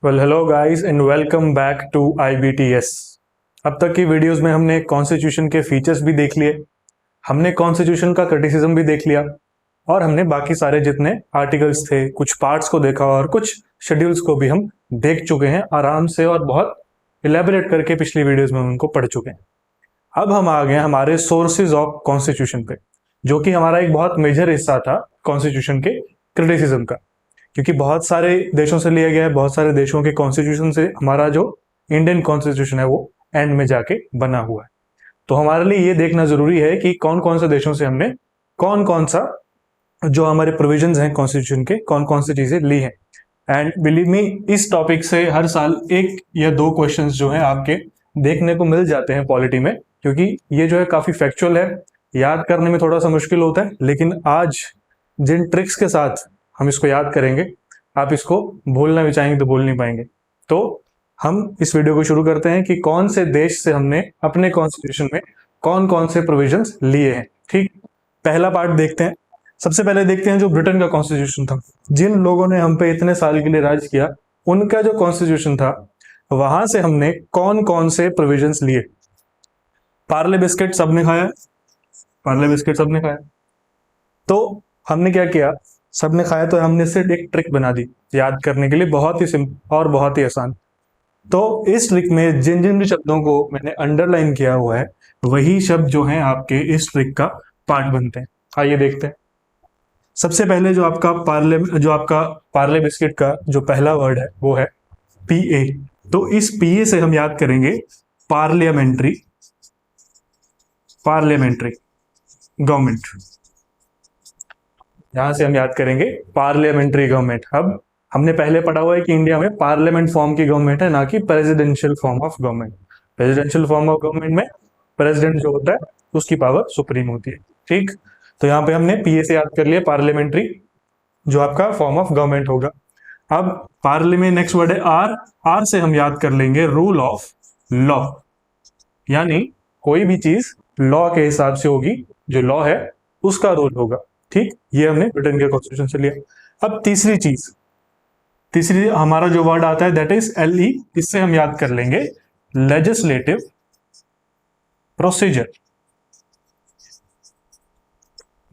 Well hello guys and welcome back to IBTS। अब तक की वीडियोस में हमने कॉन्स्टिट्यूशन के फीचर्स भी देख लिए, हमने कॉन्स्टिट्यूशन का क्रिटिसिज्म भी देख लिया और हमने बाकी सारे जितने आर्टिकल्स थे कुछ पार्ट्स को देखा और कुछ शेड्यूल्स को भी हम देख चुके हैं आराम से और बहुत इलेबोरेट करके पिछली वीडियोस में उनको पढ़ चुके हैं। अब हम आ गए हमारे सोर्सेज ऑफ कॉन्स्टिट्यूशन पे, जो कि हमारा एक बहुत मेजर हिस्सा था कॉन्स्टिट्यूशन के क्रिटिसिज्म का, क्योंकि बहुत सारे देशों से लिया गया है, बहुत सारे देशों के कॉन्स्टिट्यूशन से हमारा जो इंडियन कॉन्स्टिट्यूशन है वो एंड में जाके बना हुआ है। तो हमारे लिए ये देखना जरूरी है कि कौन कौन से देशों से हमने कौन कौन सा जो हमारे प्रोविजंस हैं कॉन्स्टिट्यूशन के कौन कौन सी चीजें ली हैं। एंड बिलीव मी, इस टॉपिक से हर साल एक या दो क्वेश्चंस जो हैं आपके देखने को मिल जाते हैं पॉलिटी में, क्योंकि ये जो है काफी फैक्चुअल है, याद करने में थोड़ा सा मुश्किल होता है, लेकिन आज जिन ट्रिक्स के साथ हम इसको याद करेंगे आप इसको भूलना भी चाहेंगे तो भूल नहीं पाएंगे। तो हम इस वीडियो को शुरू करते हैं कि कौन से देश से हमने अपने कॉन्स्टिट्यूशन में कौन कौन से प्रोविजंस लिए हैं। ठीक, पहला पार्ट देखते हैं। सबसे पहले देखते हैं जो ब्रिटेन का कॉन्स्टिट्यूशन था, जिन लोगों ने हम पे इतने साल के लिए राज किया, उनका जो कॉन्स्टिट्यूशन था वहां से हमने कौन कौन से प्रोविजंस लिए। पार्ले बिस्किट सबने खाया, पार्ले बिस्किट सबने खाया। तो हमने क्या किया, सबने खाया तो हमने सिर्फ एक ट्रिक बना दी याद करने के लिए, बहुत ही सिंपल और बहुत ही आसान। तो इस ट्रिक में जिन जिन शब्दों को मैंने अंडरलाइन किया हुआ है वही शब्द जो हैं आपके इस ट्रिक का पार्ट बनते हैं। आइए देखते हैं। सबसे पहले जो आपका पार्ले बिस्किट का जो पहला वर्ड है वो है PA। तो इस PA से हम याद करेंगे पार्लियामेंट्री, पार्लियामेंट्री गवर्नमेंट। यहां से हम याद करेंगे पार्लियामेंट्री गवर्नमेंट। अब हमने पहले पढ़ा हुआ है कि इंडिया में पार्लियामेंट फॉर्म की गवर्नमेंट है, ना कि presidential form of government. Presidential form of government में प्रेसिडेंट जो होता है उसकी पावर सुप्रीम होती है। ठीक, तो यहाँ पे हमने PA से याद कर लिया पार्लियामेंट्री, जो आपका फॉर्म ऑफ गवर्नमेंट होगा। अब पार्ले में नेक्स्ट वर्ड है R से हम याद कर लेंगे रूल ऑफ लॉ, यानी कोई भी चीज लॉ के हिसाब से होगी, जो लॉ है उसका रूल होगा। ठीक, ये हमने ब्रिटेन के कॉन्स्टिट्यूशन से लिया। अब तीसरी हमारा जो वर्ड आता है दैट इज LE। इससे हम याद कर लेंगे लेजिस्लेटिव प्रोसीजर।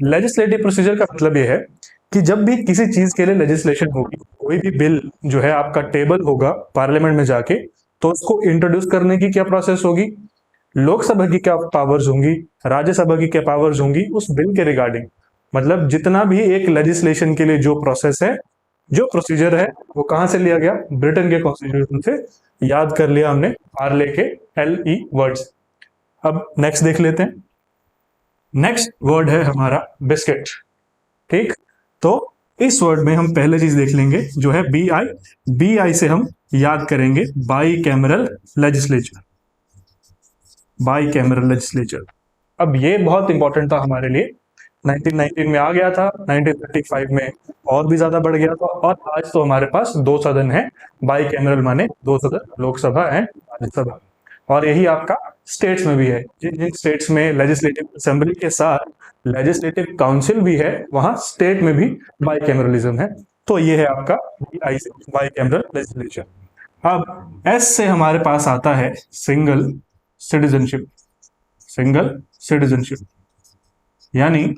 लेजिस्लेटिव प्रोसीजर का मतलब यह है कि जब भी किसी चीज के लिए लेजिस्लेशन होगी, कोई भी बिल जो है आपका टेबल होगा पार्लियामेंट में जाके, तो उसको इंट्रोड्यूस करने की क्या प्रोसेस होगी, लोकसभा की क्या पावर्स होंगी, राज्यसभा की क्या पावर्स होंगी उस बिल के रिगार्डिंग। मतलब जितना भी एक लेजिस्लेशन के लिए जो प्रोसेस है, जो प्रोसीजर है, वो कहां से लिया गया, ब्रिटेन के कॉन्स्टिट्यूशन से याद कर लिया हमने पार्ले के LE वर्ड्स। अब नेक्स्ट देख लेते हैं। नेक्स्ट वर्ड है हमारा बिस्किट। ठीक, तो इस वर्ड में हम पहले चीज देख लेंगे जो है BI से हम याद करेंगे by cameral legislature, by cameral legislature. अब ये बहुत इंपॉर्टेंट था हमारे लिए, 1919 में आ गया था, 1935 में और भी ज्यादा बढ़ गया था, और आज तो हमारे पास दो सदन है, बाई कैमरल माने दो सदन, लोकसभा एंड राज्यसभा। और यही आपका स्टेट्स में भी है, जिन जिन स्टेट्स में लेजिस्लेटिव असेंबली के साथ लेजिस्लेटिव काउंसिल भी है वहां स्टेट में भी बाई कैमरलिज्म है। तो ये है आपका बाई कैमरल लेजिस्लेचर। अब S से हमारे पास आता है सिंगल सिटीजनशिप, सिंगल सिटीजनशिप, यानी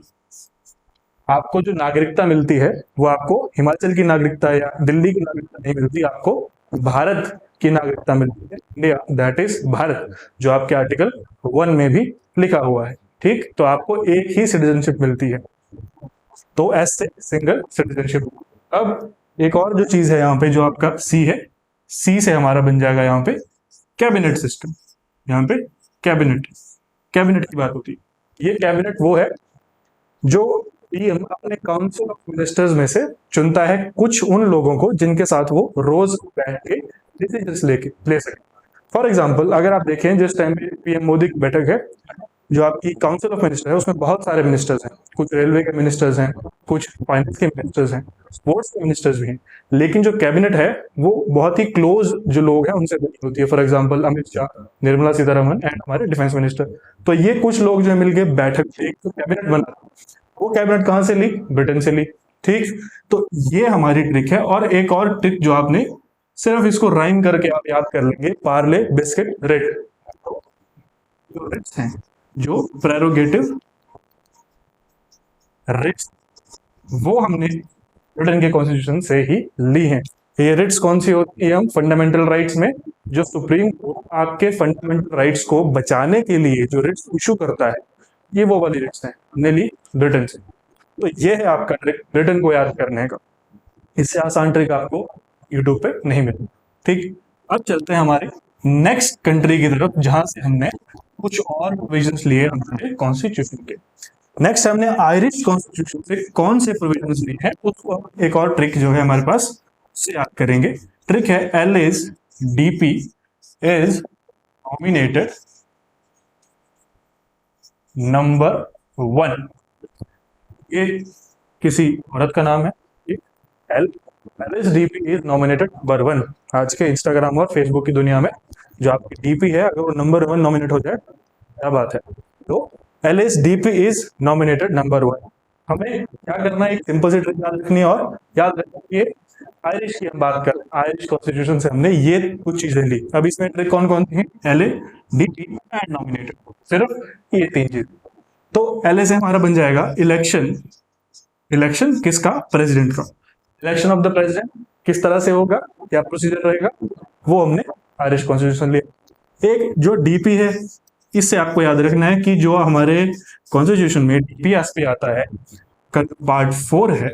आपको जो नागरिकता मिलती है वो आपको हिमाचल की नागरिकता या दिल्ली की नागरिकता नहीं मिलती, आपको भारत की नागरिकता मिलती है, इंडिया, दैट इज भारत, जो आपके आर्टिकल 1 में भी लिखा हुआ है। ठीक, तो आपको एक ही सिटीजनशिप मिलती है, तो S से सिंगल सिटीजनशिप। अब एक और जो चीज है यहाँ पे जो आपका C है, C से हमारा बन जाएगा यहाँ पे कैबिनेट सिस्टम। यहाँ पे कैबिनेट, कैबिनेट की बात होती है। ये कैबिनेट वो है जो PM अपने काउंसिल ऑफ मिनिस्टर्स में से चुनता है कुछ उन लोगों को जिनके साथ वो रोज बैठ के डिसीजंस ले सके। फॉर एग्जांपल अगर आप देखें जिस टाइम पे PM मोदी की बैठक है, जो आपकी काउंसिल ऑफ मिनिस्टर है उसमें बहुत सारे मिनिस्टर्स हैं, कुछ रेलवे के मिनिस्टर्स हैं, कुछ फाइनेंस के मिनिस्टर्स हैं, स्पोर्ट्स के मिनिस्टर्स भी हैं, लेकिन जो कैबिनेट है वो बहुत ही क्लोज जो लोग हैं उनसे बनी होती है। For example Amit Shah, Nirmala Sitharaman and हमारे डिफेंस मिनिस्टर। तो ये कुछ लोग जो मिलकर बैठक एक तो कैबिनेट बना, वो कैबिनेट कहां से ली, ब्रिटेन से ली। ठीक, तो ये हमारी ट्रिक है। और एक और ट्रिक जो आपने सिर्फ इसको राइम करके आप याद कर लेंगे, पार्ले बिस्किट रिट। जो रिट्स हैं, जो प्रेरोगेटिव रिट्स, वो हमने ब्रिटेन के कॉन्स्टिट्यूशन से ही ली हैं। ये रिट्स कौन सी होती है? हम फंडामेंटल राइट्स में जो सुप्रीम कोर्ट आपके फंडामेंटल राइट्स को बचाने के लिए जो रिट्स इशू करता है, ये वो वाली रिट्स हैं, हमने ली ब्रिटेन से। तो ये है आपका ट्रिक ब्रिटेन को याद करने का। इससे आसान ट्रिक आपको यूट्यूब पे नहीं मिलेगा। ठीक, अब चलते हैं हमारे नेक्स्ट कंट्री की तरफ, जहां से हमने कुछ और प्रोविजंस लिए हमारे कॉन्स्टिट्यूशन के। नेक्स्ट हमने आयरिश कॉन्स्टिट्यूशन से कौन से प्रोविजंस लिए हैं, उसको एक और ट्रिक जो है हमारे पास से याद करेंगे। ट्रिक है L is DP is nominated number 1। ये किसी औरत का नाम है। L S DP is nominated number 1। आज के इंस्टाग्राम और फेसबुक की दुनिया में जो आपकी डीपी है, अगर वो नंबर 1 नॉमिनेट हो जाए क्या बात है। तो L S DP is nominated number 1। हमें क्या करना है, एक सिंपल सी ट्रिक याद रखनी है, और याद रखना ये आयरिश की हम बात कर, आयरिश कॉन्स्टिट्यूशन से हमने ये कुछ चीजें ली। अब इसमें ट्रिक कौन कौन सी है? L A DP and nominated, सिर्फ ये 3 चीज। तो एल ए से हमारा बन जाएगा इलेक्शन। इलेक्शन किसका? प्रेसिडेंट का। इलेक्शन ऑफ द प्रेसिडेंट किस तरह से होगा, क्या प्रोसीजर रहेगा, वो हमने आयरिश कॉन्स्टिट्यूशन लिया। एक जो डीपी है, इससे आपको याद रखना है कि जो हमारे कॉन्स्टिट्यूशन में डीपीएस पे आता है, पार्ट 4 है,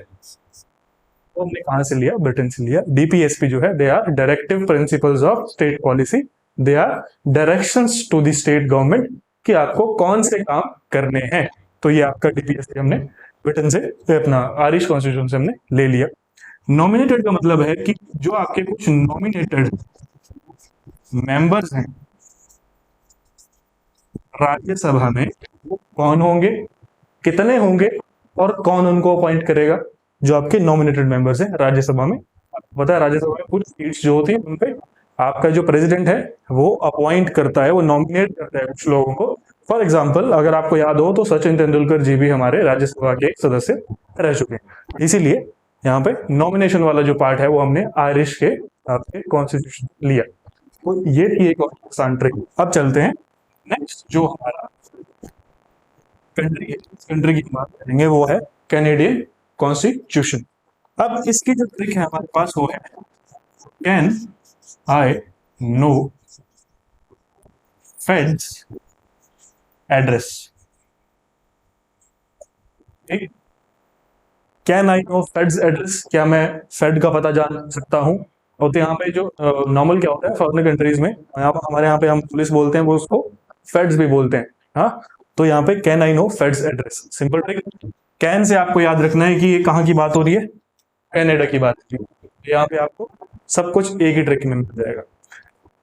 वो हमने कहां से लिया? ब्रिटेन से लिया। डीपीएसपी जो है, they are directive principles of state policy, they are directions to the state government कि आपको कौन से काम करने हैं। तो ये आपका डीपीएसपी हमने ब्रिटेन से, अपना आयरिश कॉन्स्टिट्यूशन से हमने ले लिया। नॉमिनेटेड का मतलब है कि जो आपके कुछ नॉमिनेटेड मेंबर्स हैं राज्यसभा में, वो कौन होंगे, कितने होंगे, और कौन उनको अपॉइंट करेगा। जो आपके नॉमिनेटेड मेंबर्स हैं राज्यसभा में, पता है राज्यसभा में कुछ सीट्स जो होती है उनपे आपका जो प्रेसिडेंट है वो अपॉइंट करता है, वो नॉमिनेट करता है कुछ लोगों को। फॉर एग्जाम्पल, अगर आपको याद हो तो सचिन तेंदुलकर जी भी हमारे राज्यसभा के सदस्य रह चुके हैं। इसीलिए यहाँ पे नॉमिनेशन वाला जो पार्ट है वो हमने आयरिश के आपके कॉन्स्टिट्यूशन लिया। तो ये थी एक आसान ट्रिक। अब चलते हैं नेक्स्ट जो हमारा कंट्री है, इस कंट्री की बात करेंगे, वो है कैनेडियन कॉन्स्टिट्यूशन। अब इसकी जो ट्रिक है हमारे पास वो है can I know feds address. ठीक, can I know feds address, क्या मैं फेड का पता जान सकता हूँ। और तो यहाँ पे जो नॉर्मल क्या होता है फॉरेन कंट्रीज में, यहाँ पर हमारे यहाँ पे हम पुलिस बोलते हैं, वो उसको फेड्स भी बोलते हैं। हाँ, तो यहाँ पे can I know feds address, simple trick. Can say आपको याद रखना है कि ये कहाँ की बात हो रही है? कनाडा की बात हो रही है। यहाँ पे आपको सब कुछ एक ही ट्रिक में मिल जाएगा।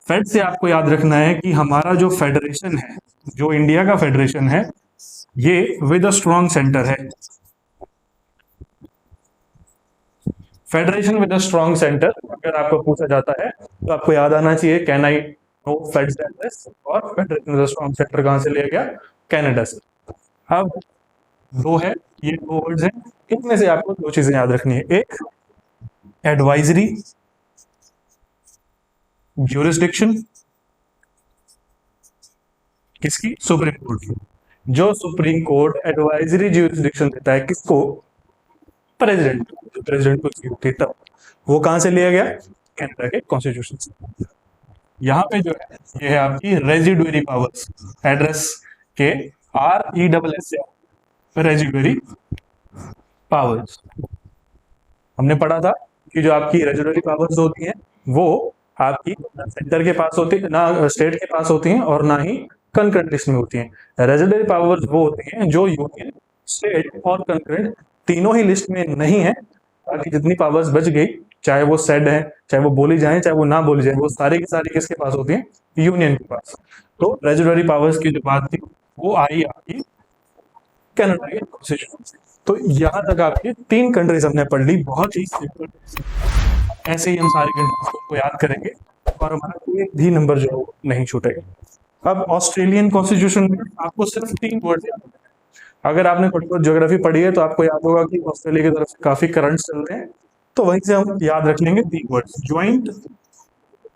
फेड से आपको याद रखना है कि हमारा जो फेडरेशन है, जो इंडिया का फेडरेशन है, ये विद अ स्ट्रॉन्ग सेंटर है। Federation with a strong centre अगर आपको पूछा जाता है तो आपको याद आना चाहिए can I know feds address, और federation with a strong centre कहां से लिया गया? कनाडा से। अब दो है, ये 2 वर्ड्स हैं, इनमें से आपको 2 चीजें याद रखनी है। एक एडवाइजरी ज्यूरिसडिक्शन, किसकी? सुप्रीम कोर्ट की। जो सुप्रीम कोर्ट एडवाइजरी ज्यूरिसडिक्शन देता है किसको? प्रेसिडेंट। प्रेसिडेंट को होती है तब। वो कहां से लिया गया? कनाडा के कॉन्स्टिट्यूशन से। यहाँ पे जो है ये है आपकी रेजिडुअरी पावर्स, एड्रेस के RESS से रेजिडुअरी पावर्स। हमने पढ़ा था कि जो आपकी रेजिडुअरी पावर्स होती हैं वो आपकी सेंटर के पास होती है ना, स्टेट के पास होती हैं, और ना ही कंकरेंट लिस्ट में होती हैं। रेजिडुअरी पावर्स वो होती हैं जो यूनियन, स्टेट और कंकरेंट तीनों ही लिस्ट में नहीं है। बाकी जितनी पावर्स बच गई, चाहे वो सेड है, चाहे वो बोली जाए, चाहे वो ना बोली जाए, वो सारी की सारी किसके पास होती हैं? यूनियन के पास। तो रेजिडुअरी पावर्स की जो बात थी वो आई आपकी कनाडा के कॉन्स्टिट्यूशन से। तो यहां तक आपकी 3 कंट्रीज हमने पढ़ ली, बहुत ही सिंपल। ऐसे ही हम सारी कंट्रीज को याद करेंगे और हमारा एक भी नंबर जो नहीं छूटेगा। अब ऑस्ट्रेलियन कॉन्स्टिट्यूशन में आपको सिर्फ 3 वर्ड याद हैं। अगर आपने थोड़ी बहुत ज्योग्राफी पढ़ी है तो आपको याद होगा कि ऑस्ट्रेलिया की तरफ से काफी करंट्स चलते हैं, तो वहीं से हम याद रख लेंगे 3 words: joint,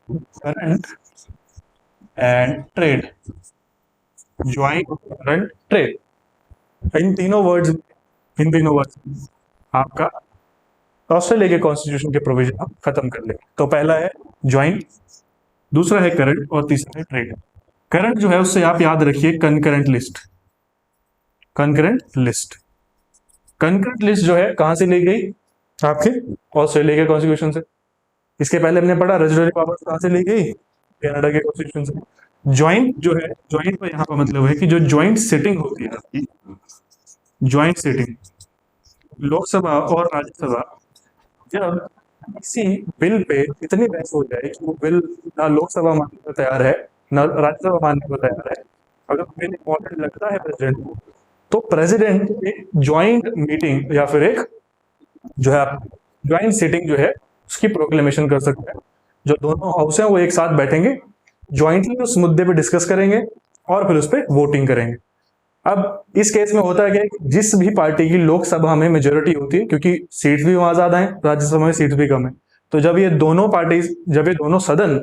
current and trade, joint current trade. इन तीनों वर्ड्स आपका ऑस्ट्रेलिया के कॉन्स्टिट्यूशन के प्रोविजन आप खत्म कर लेंगे। तो पहला है ज्वाइंट, दूसरा है करंट और तीसरा है ट्रेड। करंट जो है उससे आप याद रखिए concurrent list. Concurrent list, concurrent list जो है कहां से ली गई, आपके ऑस्ट्रेलिया के कॉन्स्टिट्यूशन से। इसके पहले हमने पढ़ा रेजिडुअरी पावर्स कहां से ली गई, कनाडा के कॉन्स्टिट्यूशन से। ज्वाइंट जो है, ज्वाइंट का यहाँ का मतलब है कि जो ज्वाइंट सिटिंग होती है आपकी, ज्वाइंट सिटिंग लोकसभा और राज्यसभा, जब किसी बिल पे इतनी बहस हो जाए कि वो बिल ना लोकसभा मानने को तैयार है ना राज्यसभा मानने को तैयार है, अगर बिल इंपॉर्टेंट लगता है प्रेसिडेंट को, तो प्रेसिडेंट एक ज्वाइंट मीटिंग या फिर एक जो है ज्वाइंट सीटिंग जो है उसकी प्रोक्लेमेशन कर सकता है। जो दोनों हाउस हैं वो एक साथ बैठेंगे, ज्वाइंटली उस मुद्दे पे डिस्कस करेंगे और फिर उस पर वोटिंग करेंगे। अब इस केस में होता है कि जिस भी पार्टी की लोकसभा में मेजोरिटी होती है, क्योंकि सीट्स भी वहां ज्यादा है, राज्यसभा में सीट्स भी कम है, तो जब ये दोनों पार्टी, जब ये दोनों सदन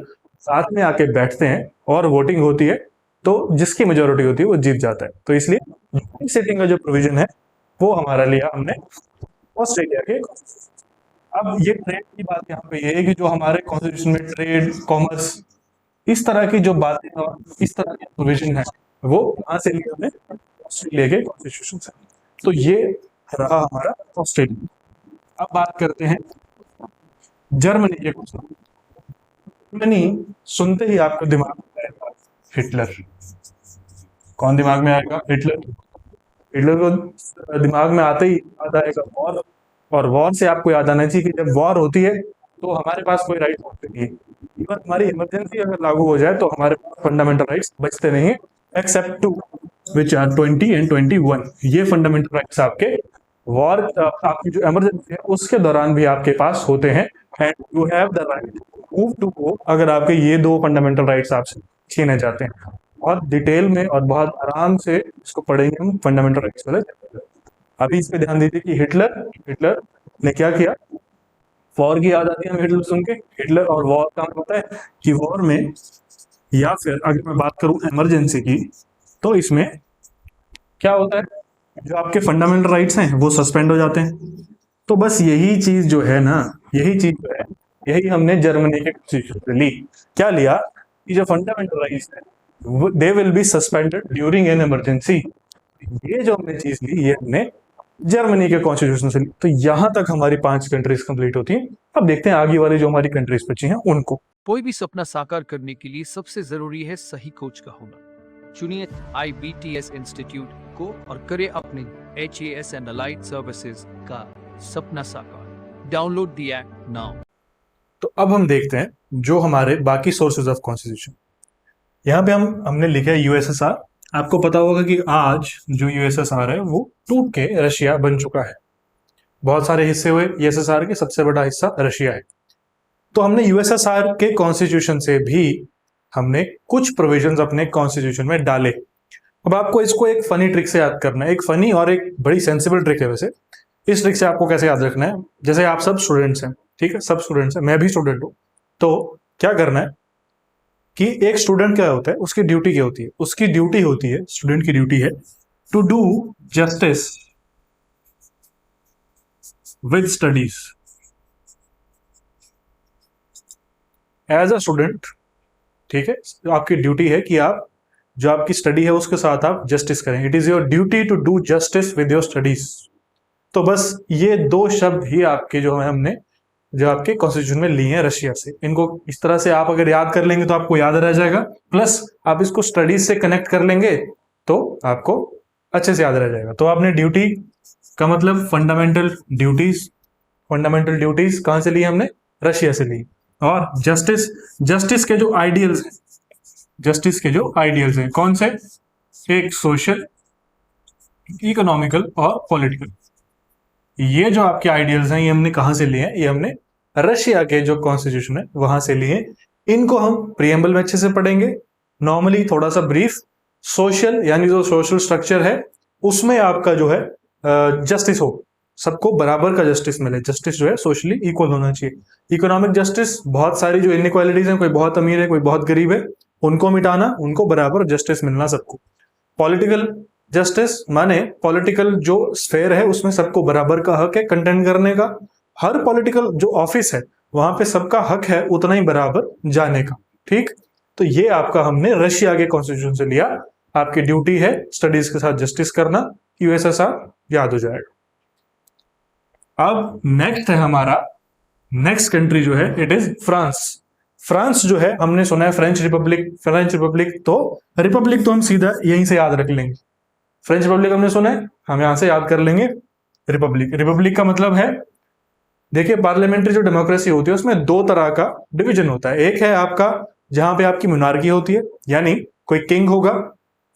साथ में आके बैठते हैं और वोटिंग होती है, तो जिसकी मेजोरिटी होती है वो जीत जाता है। तो इसलिए सीटिंग का जो प्रोविजन है वो हमारा लिया हमने ऑस्ट्रेलिया के। अब ये ट्रेड की बात यहाँ पे ये है कि जो हमारे कॉन्स्टिट्यूशन में ट्रेड, कॉमर्स, इस तरह की जो बातें और इस तरह के प्रोविजन है वो कहाँ से लिए हमने, ऑस्ट्रेलिया के कॉन्स्टिट्यूशन से। तो ये रहा हमारा ऑस्ट्रेलिया। अब बात करते हैं जर्मनी के कुछ। जर्मनी सुनते ही आपको दिमाग में आएगा हिटलर। कौन दिमाग में आएगा, हिटलर। हिटलर को दिमाग में आते ही याद आएगा वॉर, और वॉर से आपको याद आना चाहिए कि जब वॉर होती है तो हमारे पास कोई राइट होते नहीं है। इवन हमारी इमरजेंसी अगर लागू हो जाए तो हमारे पास फंडामेंटल राइट्स बचते नहीं है, except two which are 20 and 21। ये फंडामेंटल राइट्स आपके वॉर, आपकी जो इमरजेंसी है उसके दौरान भी आपके पास होते हैं, and you have the right move to go अगर आपके ये दो फंडामेंटल राइट्स आपसे छीने जाते हैं। और डिटेल में और बहुत आराम से इसको पढ़ेंगे हम फंडामेंटल राइट्स वाले। अभी इस पे ध्यान दीजिए कि हिटलर हिटलर ने क्या किया। वॉर की याद आती है हमें हिटलर सुन के। हिटलर और वॉर का मतलब होता है कि वॉर में, या फिर अगर मैं बात करूं इमरजेंसी की, तो इसमें क्या होता है, जो आपके फंडामेंटल राइट्स हैं वो सस्पेंड हो जाते हैं। तो बस यही चीज जो है ना, यही चीज जो है, यही हमने जर्मनी के कॉन्स्टिट्यूशन से ली। क्या लिया कि जो फंडामेंटल राइट्स है they will be suspended during an emergency. ये जो हमने चीज ली ये हमने जर्मनी के कॉन्स्टिट्यूशन से ली। तो यहां तक हमारी 5 कंट्रीज कंप्लीट होती हैं। अब देखते हैं आगे वाली जो हमारी कंट्रीज बची हैं उनको। कोई भी सपना साकार करने के लिए सबसे जरूरी है सही कोच का होना। चुनिए IBTS इंस्टीट्यूट को और करें अपने HAS एंड अलाइड सर्विसेज का सपना साकार। Download the app now. तो अब हम देखते हैं जो हमारे बाकी सोर्सेज ऑफ कॉन्स्टिट्यूशन। यहाँ पे हमने लिखा है USSR। आपको पता होगा कि आज जो USSR है वो टूट के रशिया बन चुका है। बहुत सारे हिस्से हुए USSR के, सबसे बड़ा हिस्सा रशिया है। तो हमने USSR के कॉन्स्टिट्यूशन से भी हमने कुछ प्रोविजंस अपने कॉन्स्टिट्यूशन में डाले। अब आपको इसको एक फनी ट्रिक से याद करना है, एक फनी और एक बड़ी सेंसिबल ट्रिक है वैसे। इस ट्रिक से आपको कैसे याद रखना है, जैसे आप सब स्टूडेंट्स हैं, ठीक है, सब स्टूडेंट्स हैं, मैं भी स्टूडेंट हूं। तो क्या करना है कि एक स्टूडेंट क्या होता है, उसकी ड्यूटी क्या होती है, उसकी ड्यूटी होती है, स्टूडेंट की ड्यूटी है to do justice with studies. As a student, ठीक है, आपकी ड्यूटी है कि आप जो आपकी स्टडी है उसके साथ आप जस्टिस करें। It is your duty to do justice with your studies. तो बस ये दो शब्द ही आपके जो है हमने जो आपके कॉन्स्टिट्यूशन में लिए हैं रशिया से। इनको इस तरह से आप अगर याद कर लेंगे तो आपको याद रह जाएगा, प्लस आप इसको स्टडीज से कनेक्ट कर लेंगे तो आपको अच्छे से याद रह जाएगा। तो आपने ड्यूटी का मतलब फंडामेंटल ड्यूटीज, फंडामेंटल ड्यूटीज कहां से ली हमने, रशिया से ली। और जस्टिस, जस्टिस के जो आइडियल्स हैं, जस्टिस के जो आइडियल्स हैं कौन से, एक सोशल, इकोनॉमिकल और पॉलिटिकल। ये जो आपके आइडियल्स हैं ये हमने कहां से लिए हैं, ये हमने रशिया के जो कॉन्स्टिट्यूशन है वहां से लिए। इनको हम प्रियम्बल में अच्छे से पढ़ेंगे, नॉर्मली थोड़ा सा ब्रीफ। सोशल यानी जो सोशल स्ट्रक्चर है उसमें आपका जो है जस्टिस हो, सबको बराबर का जस्टिस मिले, जस्टिस जो है सोशली इक्वल होना चाहिए। इकोनॉमिक जस्टिस, बहुत सारी जो इनइक्वालिटीज हैं, कोई बहुत अमीर है कोई बहुत गरीब है, उनको मिटाना, उनको बराबर जस्टिस मिलना सबको। पॉलिटिकल जस्टिस माने पॉलिटिकल जो स्फेयर है उसमें सबको बराबर का हक है कंटेंट करने का, हर पॉलिटिकल जो ऑफिस है वहां पे सबका हक है उतना ही बराबर जाने का। ठीक, तो ये आपका हमने रशिया के कॉन्स्टिट्यूशन से लिया। आपकी ड्यूटी है स्टडीज के साथ जस्टिस करना, यूएसएसआर याद हो जाएगा। अब नेक्स्ट है हमारा, नेक्स्ट कंट्री जो है इट इज फ्रांस। फ्रांस जो है हमने सुना है फ्रेंच रिपब्लिक, फ्रेंच रिपब्लिक, तो रिपब्लिक तो हम सीधा यहीं से याद रख लेंगे। फ्रेंच रिपब्लिक हमने सुना है, हम यहां से याद कर लेंगे रिपब्लिक। रिपब्लिक का मतलब है, देखिए पार्लियामेंट्री जो डेमोक्रेसी होती है उसमें दो तरह का डिवीजन होता है। एक है आपका जहां पे आपकी मोनार्की होती है, यानी कोई किंग होगा,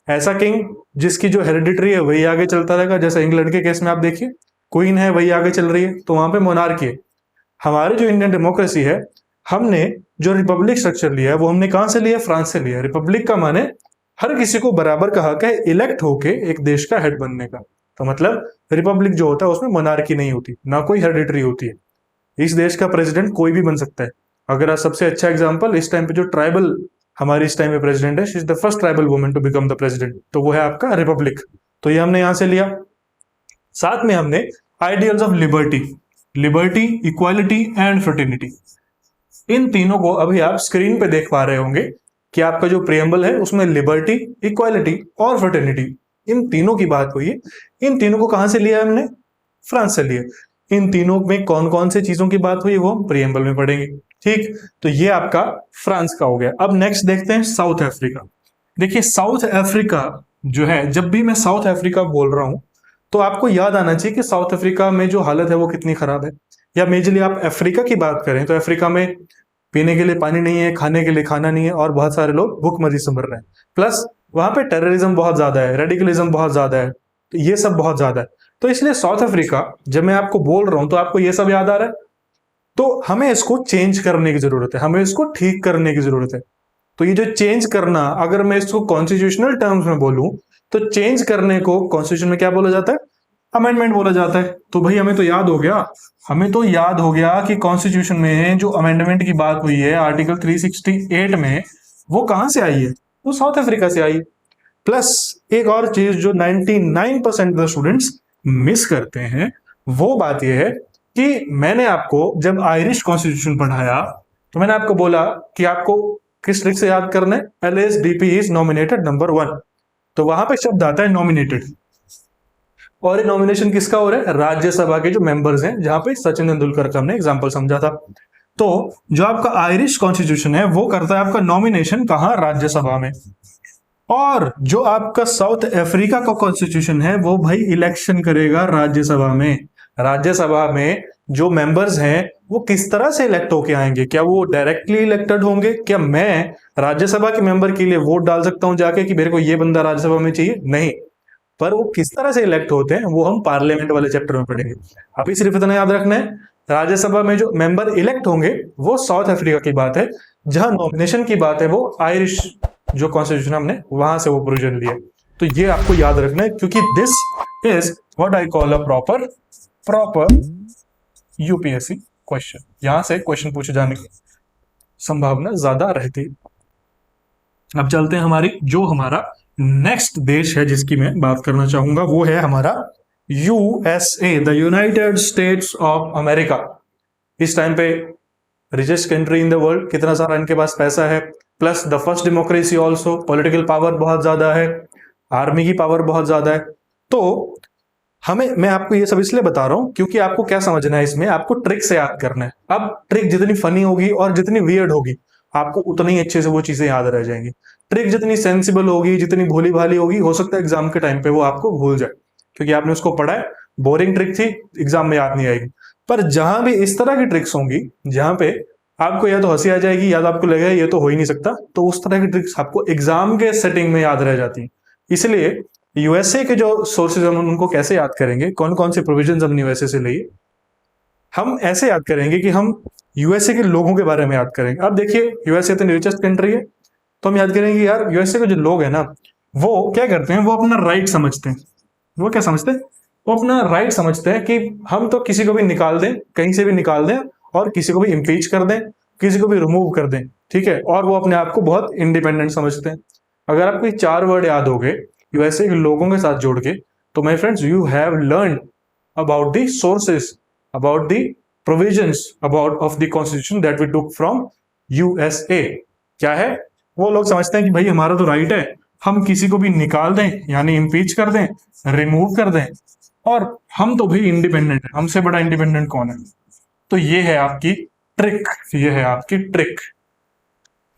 ऐसा किंग जिसकी जो हेरिडिटरी है वही आगे चलता रहेगा, जैसे इंग्लैंड के केस में आप देखिए क्वीन है वही आगे चल रही है, तो वहां पे मोनार्की है। हमारी जो इंडियन डेमोक्रेसी है, हमने जो रिपब्लिक स्ट्रक्चर लिया है वो हमने कहां से लिया? फ्रांस से लिया। रिपब्लिक का माने हर किसी को बराबर का हक है इलेक्ट होके एक देश का हेड बनने का। तो मतलब रिपब्लिक जो होता है उसमें मोनार्की नहीं होती, ना कोई हेरिडिटरी होती है। इस देश का प्रेसिडेंट कोई भी बन सकता है। अगर आप सबसे अच्छा एग्जांपल इस टाइम पे जो ट्राइबल हमारी इस टाइम पे प्रेसिडेंट है, she is the first tribal woman to become the president, तो वो है आपका रिपब्लिक। तो ये हमने यहां से लिया। साथ में हमने ideals of liberty, liberty, equality and fraternity, इन तीनों को अभी आप स्क्रीन पे देख पा रहे होंगे कि आपका जो प्रियम्बल है उसमें लिबर्टी, इक्वालिटी और फ्रेटर्निटी, इन तीनों की बात हुई है। इन तीनों को कहां से लिया हमने? फ्रांस से लिया। इन तीनों में कौन कौन से चीजों की बात हुई वो हम प्रियम्बल में पढ़ेंगे। ठीक, तो ये आपका फ्रांस का हो गया। अब नेक्स्ट देखते हैं साउथ अफ्रीका। देखिए साउथ अफ्रीका जो है, जब भी मैं साउथ अफ्रीका बोल रहा हूं तो आपको याद आना चाहिए कि साउथ अफ्रीका में जो हालत है वो कितनी खराब है। या मेजरली आप अफ्रीका की बात करें तो अफ्रीका में पीने के लिए पानी नहीं है, खाने के लिए खाना नहीं है, और बहुत सारे लोग भूखमरी से मर रहे हैं। प्लस वहां पे टेररिज्म बहुत ज्यादा है, रेडिकलिज्म बहुत ज्यादा है, तो ये सब बहुत ज्यादा है। तो इसलिए साउथ अफ्रीका जब मैं आपको बोल रहा हूं तो आपको ये सब याद आ रहा है, तो हमें इसको चेंज करने की जरूरत है, हमें इसको ठीक करने की जरूरत है। तो ये जो चेंज करना, अगर मैं इसको कॉन्स्टिट्यूशनल टर्म्स में बोलूं तो चेंज करने को कॉन्स्टिट्यूशन में क्या बोला जाता है? अमेंडमेंट बोला जाता है। तो भाई हमें तो याद हो गया, हमें तो याद हो गया कि कॉन्स्टिट्यूशन में जो अमेंडमेंट की बात हुई है आर्टिकल 368 में, वो कहां से आई है? वो साउथ अफ्रीका से आई है। प्लस एक और चीज जो 99% स्टूडेंट्स मिस करते हैं, वो बात यह है कि मैंने आपको जब आयरिश कॉन्स्टिट्यूशन पढ़ाया तो मैंने आपको बोला कि आपको किस ट्रिक से याद करना है? LSDP is nominated number 1। तो वहां पे शब्द आता है नॉमिनेटेड, और ये नॉमिनेशन किसका हो रहा है? राज्यसभा के जो मेंबर्स हैं, जहां पे सचिन तेंदुलकर का हमने एग्जांपल समझा था। तो जो आपका आयरिश कॉन्स्टिट्यूशन है वो करता है आपका नॉमिनेशन कहां? राज्यसभा में। और जो आपका साउथ अफ्रीका का कॉन्स्टिट्यूशन है वो भाई इलेक्शन करेगा राज्यसभा में। राज्यसभा में जो मेंबर्स हैं वो किस तरह से इलेक्ट होके आएंगे? क्या वो डायरेक्टली इलेक्टेड होंगे? क्या मैं राज्यसभा के मेंबर के लिए वोट डाल सकता हूं जाके कि मेरे को ये बंदा राज्यसभा में चाहिए? नहीं। पर वो किस तरह से इलेक्ट होते हैं वो हम पार्लियामेंट वाले चैप्टर में पढ़ेंगे। अभी सिर्फ इतना याद रखना है, राज्यसभा में जो मेंबर इलेक्ट होंगे वो साउथ अफ्रीका की बात है। जहां नॉमिनेशन की बात है वो आयरिश जो कॉन्स्टिट्यूशन हमने वहां से वो प्रोविजन लिया। तो ये आपको याद रखना है, क्योंकि this is what I call a proper UPSC question. यहां से क्वेश्चन पूछे जाने की संभावना ज्यादा रहती है। अब चलते हैं हमारा नेक्स्ट देश है जिसकी मैं बात करना चाहूंगा, वो है हमारा USA, the United states of America. इस टाइम पे richest country in the world, कितना सारा इनके पास पैसा है, plus the first democracy also, political power बहुत ज्यादा है, आर्मी की पावर बहुत ज्यादा है। तो मैं आपको ये सब इसलिए बता रहा हूं क्योंकि आपको क्या समझना है, इसमें आपको ट्रिक से याद करना है। अब ट्रिक जितनी फनी होगी और जितनी वियर्ड होगी आपको उतनी ही अच्छे से वो चीजें याद रह जाएंगी। ट्रिक जितनी सेंसिबल होगी, जितनी भोली भाली होगी, हो सकता है एग्जाम के टाइम पे वो आपको भूल जाए क्योंकि आपने उसको पढ़ा है, बोरिंग ट्रिक थी, एग्जाम में याद नहीं आएगी। पर जहां भी इस तरह की ट्रिक्स होंगी जहां पे आपको या तो हंसी आ जाएगी या तो आपको लगेगा ये तो हो ही नहीं सकता, तो उस तरह की ट्रिक्स आपको एग्जाम के सेटिंग में याद रह जाती है। इसलिए यूएसए के जो सोर्सेज हम उनको कैसे याद करेंगे, कौन कौन से प्रोविजन हमने यूएसए से लिए, हम ऐसे याद करेंगे कि हम यूएसए के लोगों के बारे में याद करेंगे। अब देखिए यूएसए इतनी रिचेस्ट कंट्री है, तो हम याद करेंगे यार यूएसए के जो लोग हैं ना वो क्या करते हैं, वो अपना राइट समझते हैं। वो क्या समझते हैं? वो अपना राइट समझते हैं कि हम तो किसी को भी निकाल दें, कहीं से भी निकाल दें, और किसी को भी इम्पीच कर दें, किसी को भी रिमूव कर दें, ठीक है। और वो अपने आप को बहुत इंडिपेंडेंट समझते हैं। अगर आपको ये 4 वर्ड याद हो गए यूएसए के लोगों के साथ जोड़ के, तो my friends you have learn about the sources, about the provisions about of the constitution that we took from USA. क्या है? वो लोग समझते हैं कि भाई हमारा तो राइट है, हम किसी को भी निकाल दें, यानी इम्पीच कर दें, रिमूव कर दें, और हम तो भी इंडिपेंडेंट है, हमसे बड़ा इंडिपेंडेंट कौन है। तो ये है आपकी ट्रिक, ये है आपकी ट्रिक।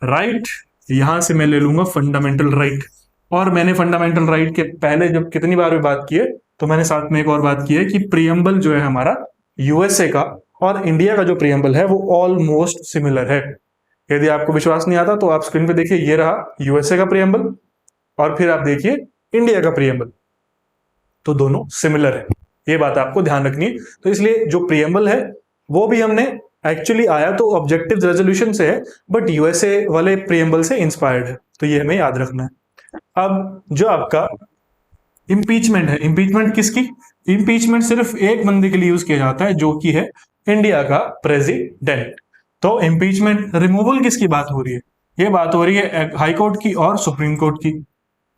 राइट, यहां से मैं ले लूंगा फंडामेंटल राइट। और मैंने फंडामेंटल राइट के पहले जब कितनी बार भी बात की है, तो मैंने साथ में एक और बात की है कि प्रियम्बल जो है हमारा यूएसए का और इंडिया का जो प्रियम्बल है वो ऑलमोस्ट सिमिलर है। यदि आपको विश्वास नहीं आता तो आप स्क्रीन पे देखिए, ये रहा यूएसए का प्रियम्बल और फिर आप देखिए इंडिया का प्रियम्बल, तो दोनों सिमिलर है। ये बात आपको ध्यान रखनी है। तो इसलिए जो प्रियम्बल है वो भी हमने एक्चुअली आया तो ऑब्जेक्टिव रेजोल्यूशन से है, बट यूएसए वाले प्रियम्बल से इंस्पायर्ड है, तो ये हमें याद रखना है। अब जो आपका इम्पीचमेंट है, इम्पीचमेंट किसकी? इम्पीचमेंट सिर्फ एक बंदे के लिए यूज किया जाता है, जो कि है इंडिया का प्रेसिडेंट। तो इम्पीचमेंट रिमूवल किसकी बात हो रही है? ये बात हो रही है हाई कोर्ट की और सुप्रीम कोर्ट की।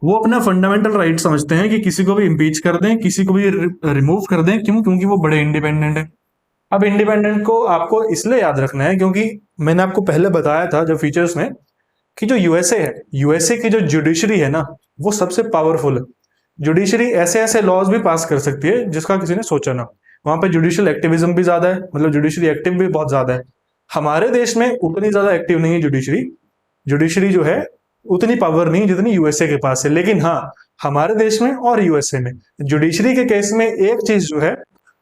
वो अपना फंडामेंटल राइट समझते हैं कि किसी को भी इम्पीच कर दें, किसी को भी रिमूव कर दें। क्यों? क्योंकि वो बड़े इंडिपेंडेंट है। अब इंडिपेंडेंट को आपको इसलिए याद रखना है क्योंकि मैंने आपको पहले बताया था जो फीचर्स में, कि जो यूएसए है, यूएसए की जो जुडिशरी है ना, वो सबसे पावरफुल है। जुडिशरी ऐसे ऐसे लॉज भी पास कर सकती है जिसका किसी ने सोचा ना। वहां पे जुडिशियल एक्टिविज्म भी ज्यादा है, मतलब जुडिशरी एक्टिव भी बहुत ज्यादा है। हमारे देश में उतनी ज्यादा एक्टिव नहीं है जुडिशरी। जुडिशरी जो है उतनी पावर नहीं जितनी यूएसए के पास है। लेकिन हाँ, हमारे देश में और यूएसए में जुडिशरी के केस में एक चीज जो है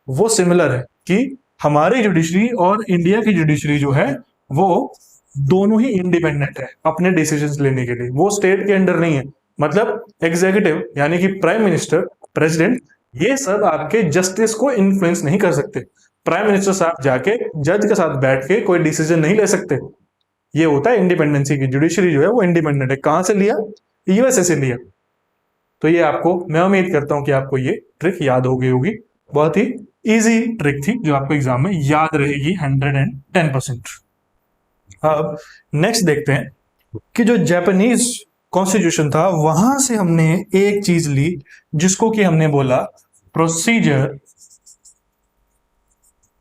वो सिमिलर है कि हमारी जुडिशरी और इंडिया की जुडिशरी जो है वो दोनों ही इंडिपेंडेंट है अपने डिसीजंस लेने के लिए। वो स्टेट के अंडर नहीं है। मतलब एग्जीक्यूटिव यानी कि प्राइम मिनिस्टर, प्रेसिडेंट, ये सब आपके जस्टिस को इन्फ्लुएंस नहीं कर सकते। प्राइम मिनिस्टर साहब जाके जज के साथ बैठ के कोई डिसीजन नहीं ले सकते। ये होता है इंडिपेंडेंसी की। जुडिशरी जो है वो इंडिपेंडेंट है। कहां से लिया? यूएसए से लिया। तो ये आपको, मैं उम्मीद करता हूं कि आपको ये ट्रिक याद हो गई होगी। बहुत ही इजी ट्रिक थी जो आपको एग्जाम में याद रहेगी 110%। अब नेक्स्ट देखते हैं कि जो जापानीज कॉन्स्टिट्यूशन था वहां से हमने एक चीज ली जिसको कि हमने बोला procedure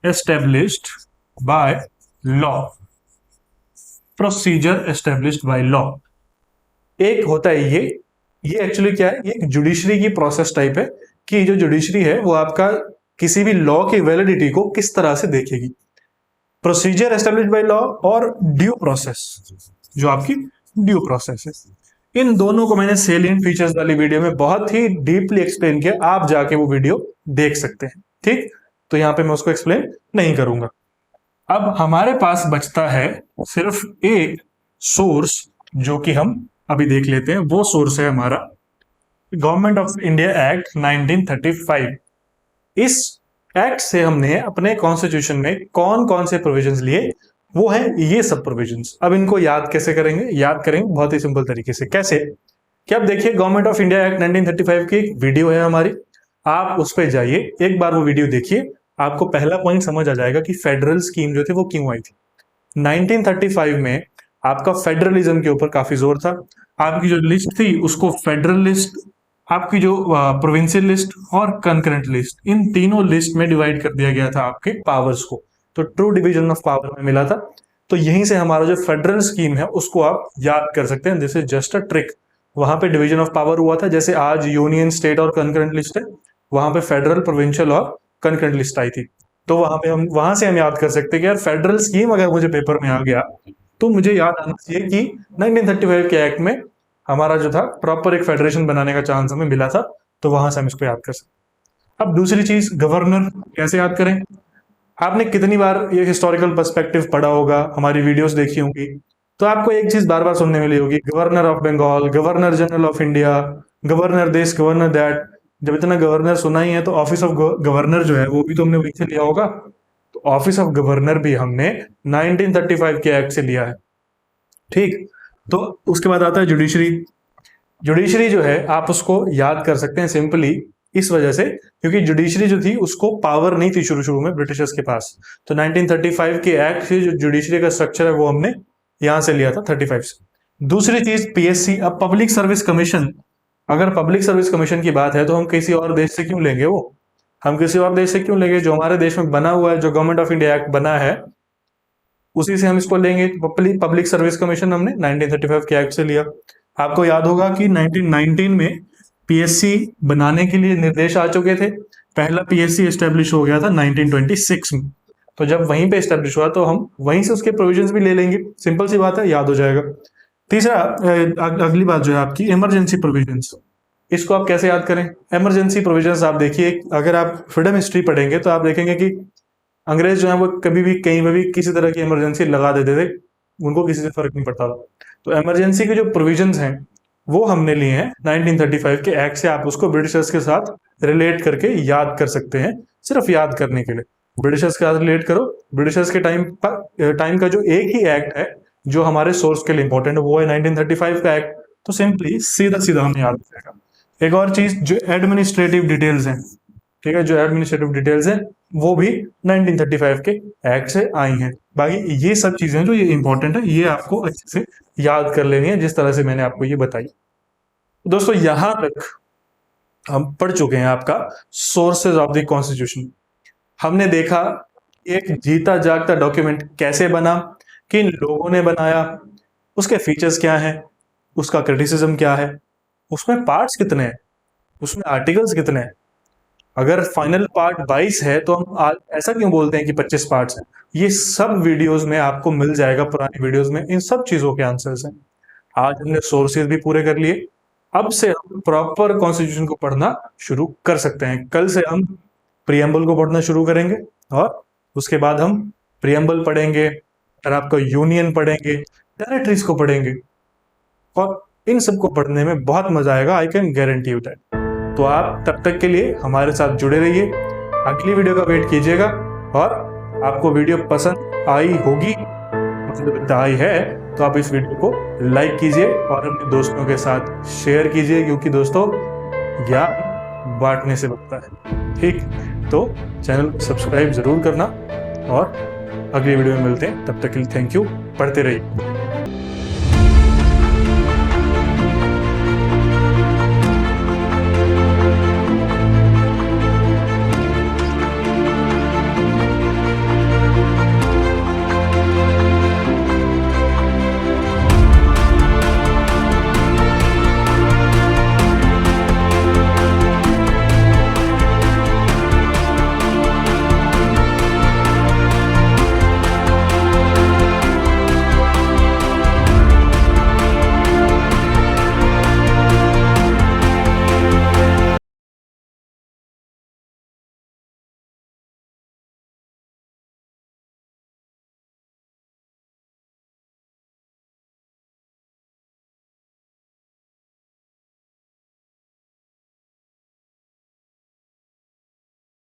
established by law. Procedure established by law एक होता है ये एक्चुअली क्या है? ये एक जुडिशरी की प्रोसेस टाइप है कि जो जुडिशरी है वो आपका किसी भी लॉ की वैलिडिटी को किस तरह से देखेगी। प्रोसीजर एस्टेब्लिश्ड बाय लॉ और ड्यू प्रोसेस, जो आपकी ड्यू प्रोसेस है। इन दोनों को मैंने सेलिएंट फीचर्स वाली वीडियो में बहुत ही डीपली एक्सप्लेन किया। आप जाके वो वीडियो देख सकते हैं, ठीक? तो यहां पे मैं उसको एक्सप्लेन नहीं करूंगा। अब हमारे पास बचता है सिर्फ एक सोर्स जो कि हम अभी देख लेते हैं। वो सोर्स है हमारा गवर्नमेंट ऑफ इंडिया एक्ट 1935। इस एक्ट से हमने अपने कॉन्स्टिट्यूशन में कौन कौन से प्रोविजंस लिए, वो है ये सब प्रोविजंस। अब इनको याद कैसे करेंगे? याद करेंगे बहुत ही सिंपल तरीके से। कैसे? कि अब देखिए, गवर्नमेंट ऑफ इंडिया एक्ट 1935 की एक वीडियो है हमारी, आप उस पर जाइए, एक बार वो वीडियो देखिए, आपको पहला पॉइंट समझ आ जाएगा कि फेडरल स्कीम जो थी वो क्यों आई थी। 1935 में आपका फेडरलिज्म के ऊपर काफी जोर था। आपकी जो लिस्ट थी उसको फेडरल लिस्ट, आपकी जो प्रोविंशियल लिस्ट और कंकरेंट लिस्ट, इन तीनों लिस्ट में डिवाइड कर दिया गया था आपके पावर्स को। तो ट्रू डिवीजन ऑफ पावर में मिला था। तो यहीं से हमारा जो फेडरल स्कीम है उसको आप याद कर सकते हैं। This is just a trick. वहां पे डिवीजन ऑफ पावर हुआ था, जैसे आज यूनियन, स्टेट और कंकरेंट लिस्ट है, वहां पे फेडरल, प्रोविंशियल और कंकरेंट लिस्ट आई थी। तो वहां से हम याद कर सकते हैं कि यार फेडरल स्कीम अगर मुझे पेपर में आ गया तो मुझे याद आना चाहिए कि 1935 के एक्ट में हमारा जो था प्रॉपर एक फेडरेशन बनाने का चांस हमें मिला था। तो वहां से हम इसको याद कर सकते। अब दूसरी चीज, गवर्नर कैसे याद करें? आपने कितनी बार ये हिस्टोरिकल पर्सपेक्टिव पढ़ा होगा, हमारी वीडियोस देखी होंगी, तो आपको एक चीज बार बार सुनने मिली होगी, governor of Bengal, governor general of India, governor this, governor that. जब इतना गवर्नर सुना ही है तो ऑफिस ऑफ गवर्नर जो है वो भी तो हमने वहीं से लिया होगा। तो ऑफिस ऑफ गवर्नर भी हमने 1935 के एक्ट से लिया है, ठीक? तो उसके बाद आता है जुडिशरी। जुडिशरी जो है आप उसको याद कर सकते हैं सिंपली इस वजह से, क्योंकि जुडिशरी जो थी उसको पावर नहीं थी शुरू में ब्रिटिशर्स के पास। तो 1935 के एक्ट से जो जुडिशरी का स्ट्रक्चर है वो हमने यहां से लिया था 35 से। दूसरी चीज पीएससी। अब पब्लिक सर्विस कमीशन, अगर पब्लिक सर्विस कमीशन की बात है तो हम किसी और देश से क्यों लेंगे? वो हम किसी और देश से क्यों लेंगे? जो हमारे देश में बना हुआ है, जो गवर्नमेंट ऑफ इंडिया एक्ट बना है उसी से हम इसको लेंगे। पब्लिक सर्विस कमीशन हमने 1935 के एक्ट से लिया। आपको याद होगा कि 1919 में पीएससी बनाने के लिए निर्देश आ चुके थे। पहला पीएससी एस्टेब्लिश हो गया था 1926 में। तो जब वहीं पे एस्टेब्लिश हुआ तो हम वहीं से उसके प्रोविजंस भी ले लेंगे। सिंपल सी बात है, याद हो जाएगा। तीसरा, अगली बात जो है आपकी इमरजेंसी प्रोविजंस। इसको आप कैसे याद करें? इमरजेंसी प्रोविजंस आप देखिए, अगर आप फ्रीडम हिस्ट्री पढ़ेंगे तो आप देखेंगे कि अंग्रेज जो है वो कभी भी कहीं पर भी किसी तरह की इमरजेंसी लगा देते थे, उनको किसी से फर्क नहीं पड़ता था। तो इमरजेंसी के जो प्रोविजंस हैं वो हमने लिए हैं 1935 के एक्ट से। आप उसको ब्रिटिशर्स के साथ रिलेट करके याद कर सकते हैं, सिर्फ याद करने के लिए। ब्रिटिशर्स के साथ रिलेट करो। ब्रिटिशर्स के टाइम का जो एक ही एक्ट है जो हमारे सोर्स के लिए इंपॉर्टेंट है वो है 1935 का एक्ट। तो सिंपली सीधा सीधा हमें याद रखेगा। एक और चीज, जो एडमिनिस्ट्रेटिव डिटेल्स हैं, ठीक है, जो एडमिनिस्ट्रेटिव डिटेल्स हैं वो भी 1935 के एक्ट से आई हैं। बाकी ये सब चीजें जो ये इंपॉर्टेंट है ये आपको अच्छे से याद कर लेनी है, जिस तरह से मैंने आपको ये बताई। दोस्तों यहां तक हम पढ़ चुके हैं आपका सोर्सेज ऑफ द कॉन्स्टिट्यूशन। हमने देखा एक जीता जागता डॉक्यूमेंट कैसे बना, किन लोगों ने बनाया, उसके फीचर्स क्या हैं, उसका क्रिटिसिज्म क्या है, उसमें पार्ट्स कितने हैं, उसमें आर्टिकल्स कितने हैं। अगर फाइनल पार्ट 22 है तो हम ऐसा क्यों बोलते हैं कि 25 पार्ट्स हैं? ये सब वीडियोस में आपको मिल जाएगा, पुरानी वीडियोस में इन सब चीजों के आंसर्स हैं। आज हमने सोर्सेज भी पूरे कर लिए। अब से हम प्रॉपर कॉन्स्टिट्यूशन को पढ़ना शुरू कर सकते हैं। कल से हम प्रियम्बल को पढ़ना शुरू करेंगे और उसके बाद हम प्रियम्बल पढ़ेंगे, फिर आपका यूनियन पढ़ेंगे, टेरिटरीज को पढ़ेंगे और इन सबको पढ़ने में बहुत मजा आएगा। I can guarantee you that. तो आप तब तक के लिए हमारे साथ जुड़े रहिए, अगली वीडियो का वेट कीजिएगा। और आपको वीडियो पसंद आई होगी, मतलब आई है, तो आप इस वीडियो को लाइक कीजिए और अपने दोस्तों के साथ शेयर कीजिए, क्योंकि दोस्तों ज्ञान बांटने से बढ़ता है। ठीक, तो चैनल को सब्सक्राइब जरूर करना और अगली वीडियो में मिलते हैं। तब तक के लिए थैंक यू। पढ़ते रहिए।